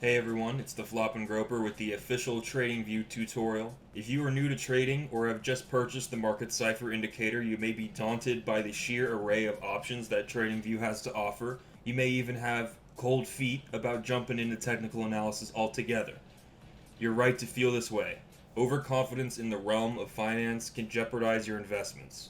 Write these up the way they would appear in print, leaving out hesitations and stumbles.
Hey everyone, it's the Flop and Groper with the official TradingView tutorial. If you are new to trading or have just purchased the market Cipher indicator, you may be daunted by the sheer array of options that TradingView has to offer. You may even have cold feet about jumping into technical analysis altogether. You're right to feel this way. Overconfidence in the realm of finance can jeopardize your investments.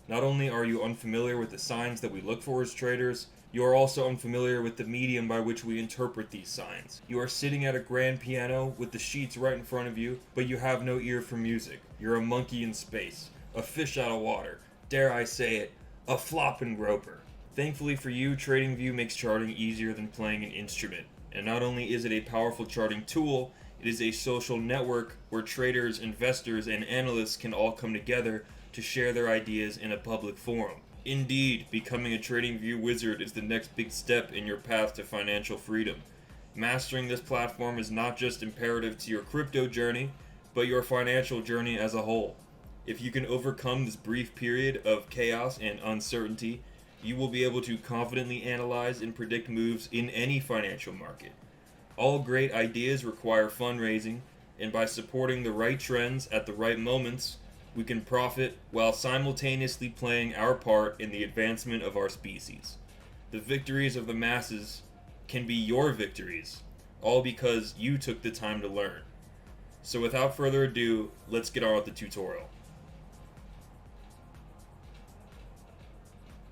Not only are you unfamiliar with the signs that we look for as traders, you are also unfamiliar with the medium by which we interpret these signs. You are sitting at a grand piano with the sheets right in front of you, but you have no ear for music. You're a monkey in space, a fish out of water, dare I say it, a flop and groper. Thankfully for you, TradingView makes charting easier than playing an instrument. And not only is it a powerful charting tool, it is a social network where traders, investors, and analysts can all come together to share their ideas in a public forum. Indeed, becoming a TradingView wizard is the next big step in your path to financial freedom. Mastering this platform is not just imperative to your crypto journey, but your financial journey as a whole. If you can overcome this brief period of chaos and uncertainty, you will be able to confidently analyze and predict moves in any financial market. All great ideas require fundraising, and by supporting the right trends at the right moments, we can profit while simultaneously playing our part in the advancement of our species. The victories of the masses can be your victories, all because you took the time to learn. So without further ado, let's get on with the tutorial.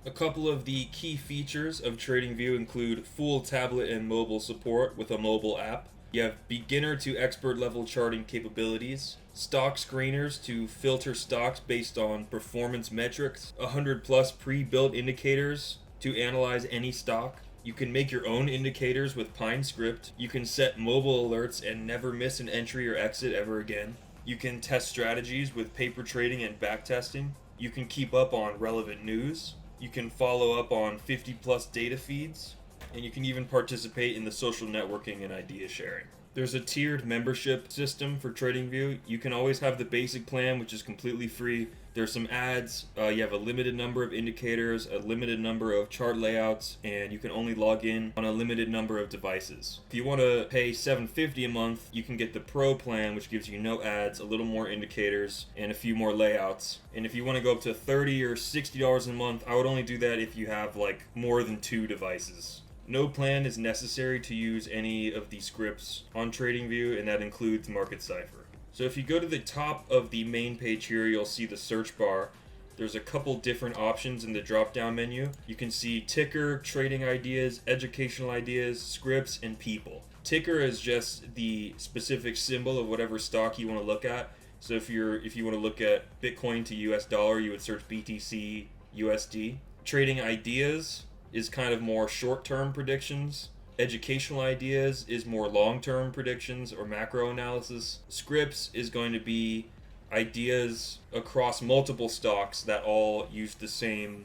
A couple of the key features of TradingView include full tablet and mobile support with a mobile app. You have beginner to expert level charting capabilities, stock screeners to filter stocks based on performance metrics, 100 plus pre-built indicators to analyze any stock. You can make your own indicators with Pine Script. You can set mobile alerts and never miss an entry or exit ever again. You can test strategies with paper trading and backtesting. You can keep up on relevant news. You can follow up on 50 plus data feeds. And you can even participate in the social networking and idea sharing. There's a tiered membership system for TradingView. You can always have the basic plan, which is completely free. There's some ads. You have a limited number of indicators, a limited number of chart layouts, and you can only log in on a limited number of devices. If you want to pay $7.50 a month, you can get the Pro plan, which gives you no ads, a little more indicators, and a few more layouts. And if you want to go up to $30 or $60 a month, I would only do that if you have like more than 2 devices. No plan is necessary to use any of the scripts on TradingView, and that includes Market Cipher. So if you go to the top of the main page here, you'll see the search bar. There's a couple different options in the drop-down menu. You can see ticker, trading ideas, educational ideas, scripts, and people. Ticker is just the specific symbol of whatever stock you want to look at. So if you want to look at Bitcoin to US dollar, you would search BTC USD. Trading ideas is kind of more short-term predictions. Educational ideas is more long-term predictions or macro analysis. Scripts is going to be ideas across multiple stocks that all use the same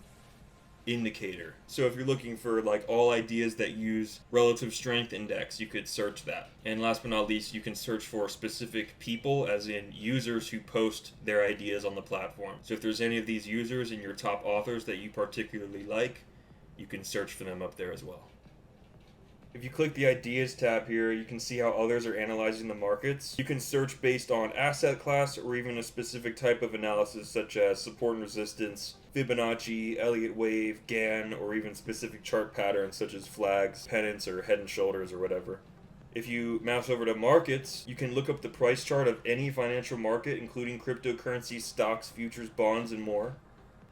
indicator. So if you're looking for like all ideas that use relative strength index, you could search that. And last but not least, you can search for specific people, as in users who post their ideas on the platform. So if there's any of these users in your top authors that you particularly like, you can search for them up there as well. If you click the Ideas tab here, you can see how others are analyzing the markets. You can search based on asset class or even a specific type of analysis such as support and resistance, Fibonacci, Elliott wave, Gann, or even specific chart patterns such as flags, pennants, or head and shoulders or whatever. If you mouse over to markets, you can look up the price chart of any financial market, including cryptocurrencies, stocks, futures, bonds, and more.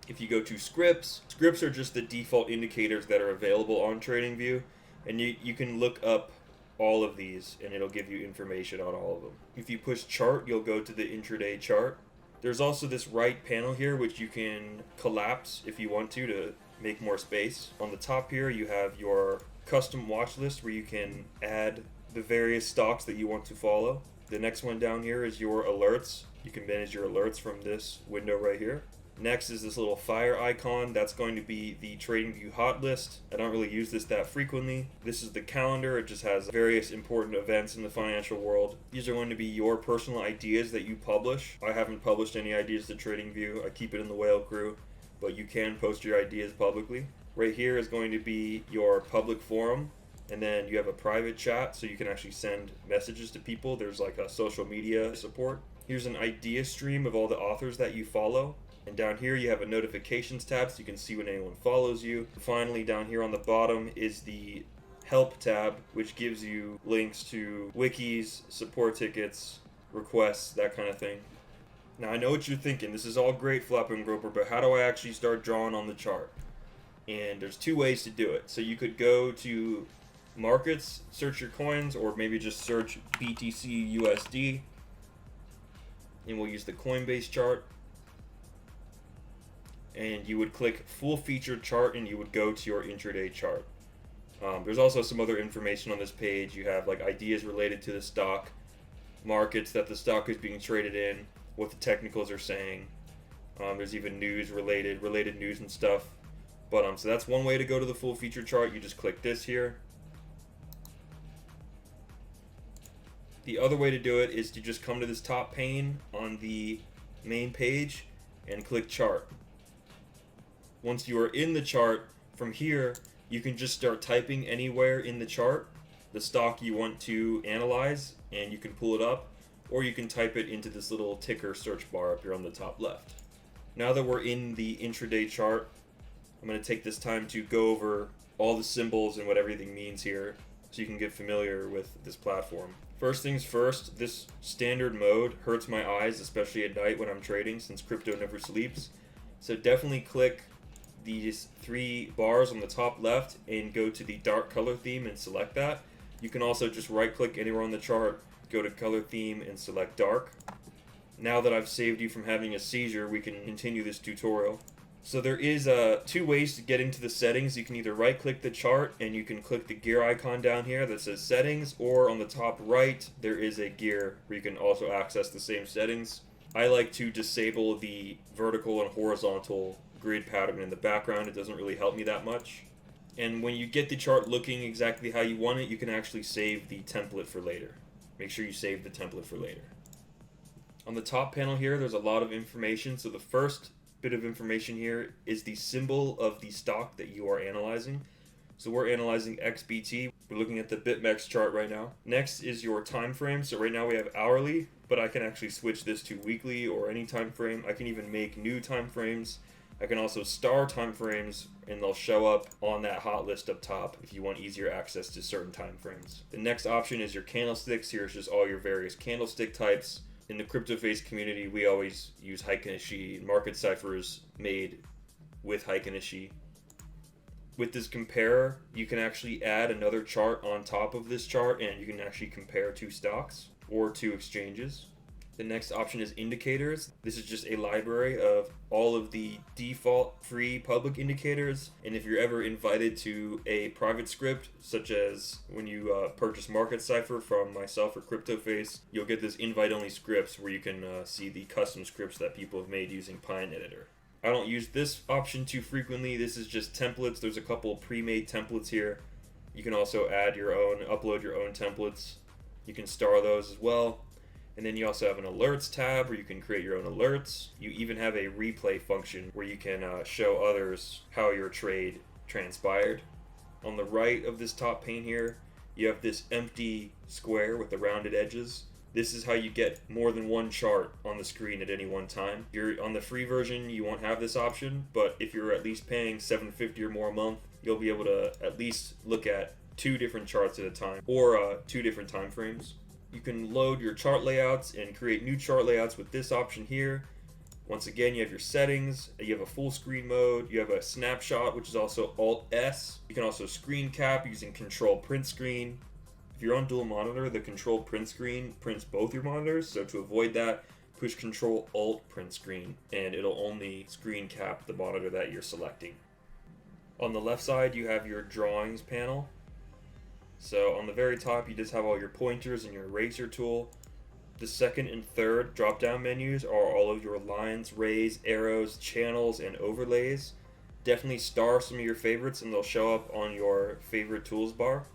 If you go to scripts are just the default indicators that are available on TradingView, and you can look up all of these and it'll give you information on all of them. If you push chart, you'll go to the intraday chart. There's also this right panel here which you can collapse if you want to make more space. On the top here you have your custom watch list where you can add the various stocks that you want to follow. The next one down here is your alerts. You can manage your alerts from this window right here. Next is this little fire icon. That's going to be the TradingView hot list. I don't really use this that frequently. This is the calendar. It just has various important events in the financial world. These are going to be your personal ideas that you publish. I haven't published any ideas to TradingView. I keep it in the whale crew, but you can post your ideas publicly. Right here is going to be your public forum. And then you have a private chat, so you can actually send messages to people. There's like a social media support. Here's an idea stream of all the authors that you follow. And down here you have a notifications tab, so you can see when anyone follows you. Finally, down here on the bottom is the help tab, which gives you links to wikis, support tickets, requests, that kind of thing. Now I know what you're thinking, this is all great, Flapper and Groper, but how do I actually start drawing on the chart? And there's two ways to do it. So you could go to markets, search your coins, or maybe just search BTC USD, and we'll use the Coinbase chart. And you would click full featured chart and you would go to your intraday chart. There's also some other information on this page. You have like ideas related to the stock, markets that the stock is being traded in, what the technicals are saying. There's even news related news and stuff. But so that's one way to go to the full feature chart. You just click this here. The other way to do it is to just come to this top pane on the main page and click chart. Once you are in the chart, from here you can just start typing anywhere in the chart the stock you want to analyze, and you can pull it up, or you can type it into this little ticker search bar up here on the top left. Now that we're in the intraday chart, I'm going to take this time to go over all the symbols and what everything means here so you can get familiar with this platform. First things first, this standard mode hurts my eyes, especially at night when I'm trading, since crypto never sleeps. So definitely click these three bars on the top left and go to the dark color theme and select that. You can also just right click anywhere on the chart, go to color theme and select dark. Now that I've saved you from having a seizure, we can continue this tutorial. So there is two ways to get into the settings. You can either right click the chart and you can click the gear icon down here that says settings, or on the top right there is a gear where you can also access the same settings. I like to disable the vertical and horizontal grid pattern in the background. It doesn't really help me that much. And when you get the chart looking exactly how you want it, you can actually save the template for later. Make sure you save the template for later. On the top panel here, there's a lot of information. So the first bit of information here is the symbol of the stock that you are analyzing. So we're analyzing XBT. We're looking at the BitMEX chart right now. Next is your time frame. So right now we have hourly, but I can actually switch this to weekly or any time frame. I can even make new time frames. I can also star time frames, and they'll show up on that hot list up top if you want easier access to certain time frames. The next option is your candlesticks. Here's just all your various candlestick types. In the CryptoFace community, we always use Heiken-Ashi. Market ciphers made with Heiken-Ashi. With this comparer, you can actually add another chart on top of this chart, and you can actually compare two stocks or two exchanges. The next option is indicators. This is just a library of all of the default free public indicators. And if you're ever invited to a private script, such as when you purchase Market Cipher from myself or CryptoFace, you'll get this invite-only scripts where you can see the custom scripts that people have made using Pine Editor. I don't use this option too frequently. This is just templates. There's a couple pre-made templates here. You can also add your own, upload your own templates. You can star those as well. And then you also have an alerts tab where you can create your own alerts. You even have a replay function where you can show others how your trade transpired. On the right of this top pane here, you have this empty square with the rounded edges. This is how you get more than one chart on the screen at any one time. If you're on the free version, you won't have this option, but if you're at least paying $7.50 or more a month, you'll be able to at least look at two different charts at a time, or two different time frames. You can load your chart layouts and create new chart layouts with this option here. Once again, you have your settings, you have a full screen mode, you have a snapshot, which is also Alt-S. You can also screen cap using Control Print Screen. If you're on dual monitor, the Control Print Screen prints both your monitors, so to avoid that, push Control Alt Print Screen, and it'll only screen cap the monitor that you're selecting. On the left side, you have your drawings panel. So on the very top, you just have all your pointers and your eraser tool. The second and third drop-down menus are all of your lines, rays, arrows, channels, and overlays. Definitely star some of your favorites and they'll show up on your favorite tools bar.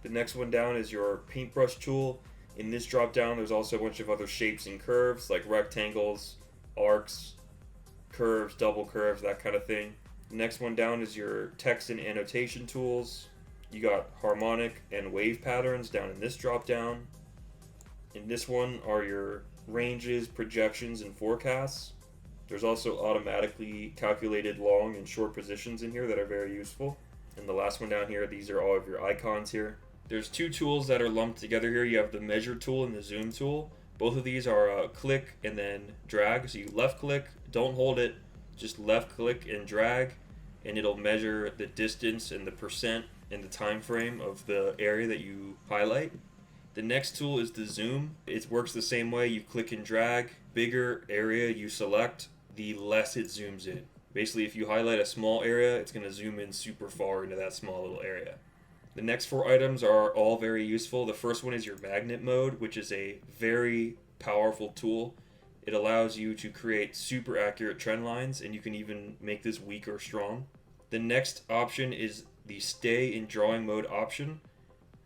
The next one down is your paintbrush tool. In this drop-down, there's also a bunch of other shapes and curves like rectangles, arcs, curves, double curves, that kind of thing. The next one down is your text and annotation tools. You got harmonic and wave patterns down in this drop down. In this one are your ranges, projections, and forecasts. There's also automatically calculated long and short positions in here that are very useful. And the last one down here, these are all of your icons here. There's two tools that are lumped together here. You have the measure tool and the zoom tool. Both of these are click and then drag. So you left click, don't hold it, just left click and drag, and it'll measure the distance and the percent and the time frame of the area that you highlight. The next tool is the zoom. It works the same way. You click and drag. Bigger area you select, the less it zooms in. Basically, if you highlight a small area, it's going to zoom in super far into that small little area. The next four items are all very useful. The first one is your magnet mode, which is a very powerful tool. It allows you to create super accurate trend lines, and you can even make this weak or strong. The next option is the stay in drawing mode option,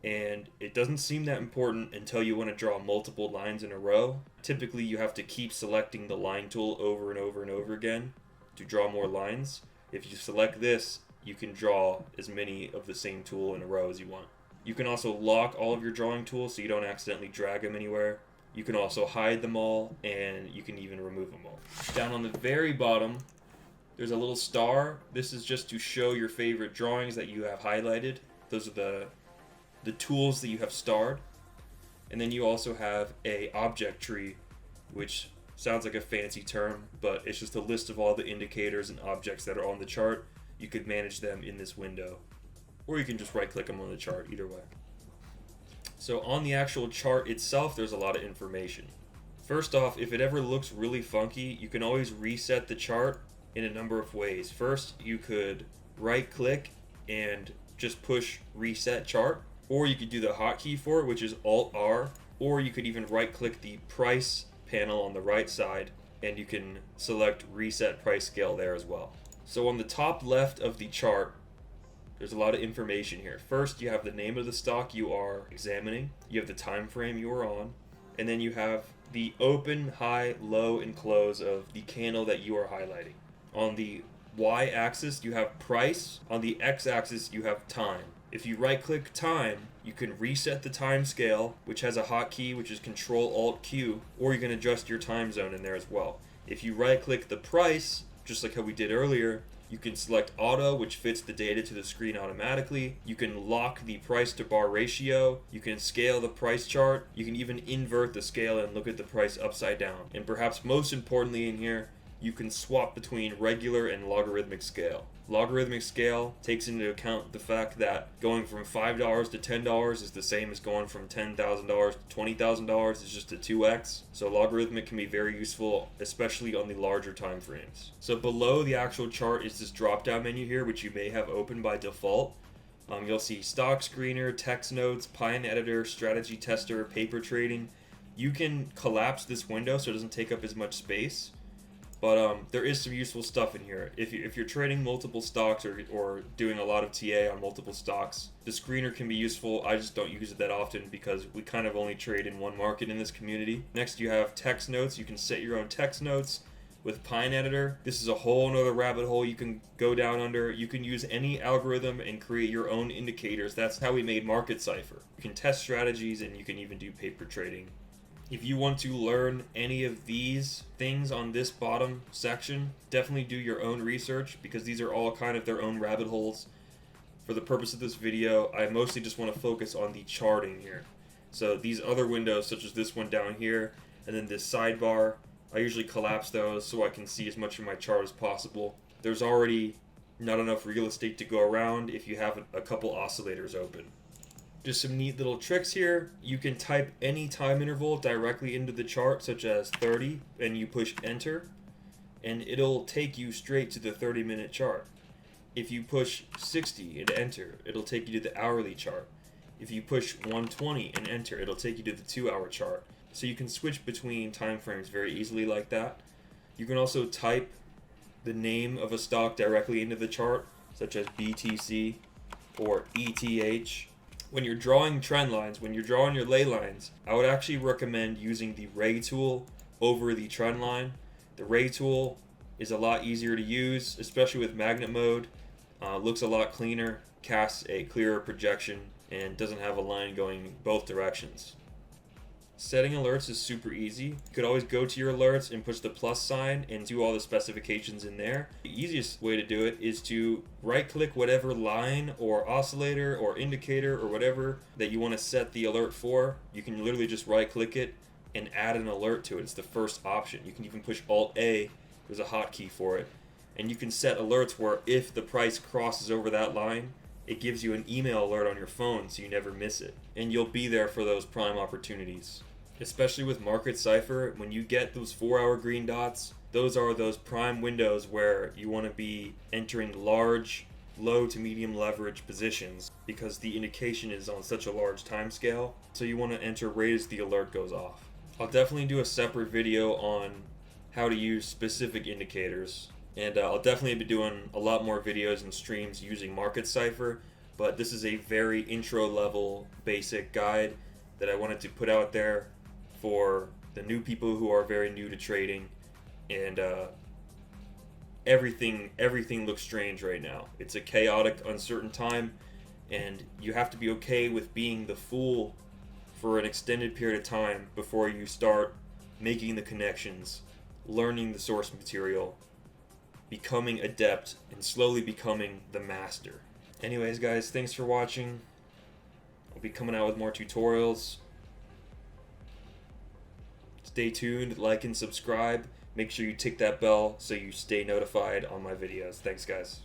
and it doesn't seem that important until you want to draw multiple lines in a row. Typically, you have to keep selecting the line tool over and over and over again to draw more lines. If you select this, you can draw as many of the same tool in a row as you want. You can also lock all of your drawing tools so you don't accidentally drag them anywhere. You can also hide them all, and you can even remove them all. Down on the very bottom, there's a little star. This is just to show your favorite drawings that you have highlighted. Those are the tools that you have starred. And then you also have a object tree, which sounds like a fancy term, but it's just a list of all the indicators and objects that are on the chart. You could manage them in this window, or you can just right click them on the chart, either way. So on the actual chart itself, there's a lot of information. First off, if it ever looks really funky, you can always reset the chart in a number of ways. First, you could right click and just push reset chart, or you could do the hotkey for it, which is Alt R, or you could even right click the price panel on the right side and you can select reset price scale there as well. So on the top left of the chart, there's a lot of information here. First, you have the name of the stock you are examining, you have the time frame you are on, and then you have the open, high, low, and close of the candle that you are highlighting. On the y-axis, you have price. On the x-axis, you have time. If you right-click time, you can reset the time scale, which has a hotkey, which is Control-Alt-Q, or you can adjust your time zone in there as well. If you right-click the price, just like how we did earlier, you can select auto, which fits the data to the screen automatically. You can lock the price to bar ratio. You can scale the price chart. You can even invert the scale and look at the price upside down. And perhaps most importantly in here, you can swap between regular and logarithmic scale. Logarithmic scale takes into account the fact that going from $5 to $10 is the same as going from $10,000 to $20,000. It's just a 2x. So logarithmic can be very useful, especially on the larger time frames. So below the actual chart is this drop-down menu here, which you may have open by default. You'll see stock screener, text notes, Pine editor, strategy tester, paper trading. You can collapse this window so it doesn't take up as much space. But there is some useful stuff in here. If you're trading multiple stocks or doing a lot of TA on multiple stocks, the screener can be useful. I just don't use it that often because we kind of only trade in one market in this community. Next, you have text notes. You can set your own text notes with Pine Editor. This is a whole nother rabbit hole you can go down under. You can use any algorithm and create your own indicators. That's how we made Market Cipher. You can test strategies and you can even do paper trading. If you want to learn any of these things on this bottom section, definitely do your own research because these are all kind of their own rabbit holes. For the purpose of this video, I mostly just want to focus on the charting here. So these other windows, such as this one down here, and then this sidebar, I usually collapse those so I can see as much of my chart as possible. There's already not enough real estate to go around if you have a couple oscillators open. Just some neat little tricks here. You can type any time interval directly into the chart, such as 30, and you push enter, and it'll take you straight to the 30-minute chart. If you push 60 and enter, it'll take you to the hourly chart. If you push 120 and enter, it'll take you to the 2-hour chart. So you can switch between time frames very easily like that. You can also type the name of a stock directly into the chart, such as BTC or ETH. When you're drawing trend lines, when you're drawing your ley lines, I would actually recommend using the ray tool over the trend line. The ray tool is a lot easier to use, especially with magnet mode. Looks a lot cleaner, casts a clearer projection and doesn't have a line going both directions. Setting alerts is super easy. You could always go to your alerts and push the plus sign and do all the specifications in there. The easiest way to do it is to right click whatever line or oscillator or indicator or whatever that you want to set the alert for. You can literally just right click it and add an alert to it. It's the first option. You can even push Alt A, there's a hotkey for it. And you can set alerts where if the price crosses over that line, it gives you an email alert on your phone so you never miss it. And you'll be there for those prime opportunities. Especially with Market Cipher, when you get those 4-hour green dots, those are those prime windows where you want to be entering large, low to medium leverage positions because the indication is on such a large time scale. So you want to enter right as the alert goes off. I'll definitely do a separate video on how to use specific indicators. And I'll definitely be doing a lot more videos and streams using Market Cipher, but this is a very intro level basic guide that I wanted to put out there for the new people who are very new to trading. And everything looks strange right now. It's a chaotic, uncertain time, and you have to be okay with being the fool for an extended period of time before you start making the connections, learning the source material, becoming adept, and slowly becoming the master. Anyways guys, thanks for watching. I'll be coming out with more tutorials. Stay tuned, like and subscribe. Make sure you tick that bell so you stay notified on my videos. Thanks guys.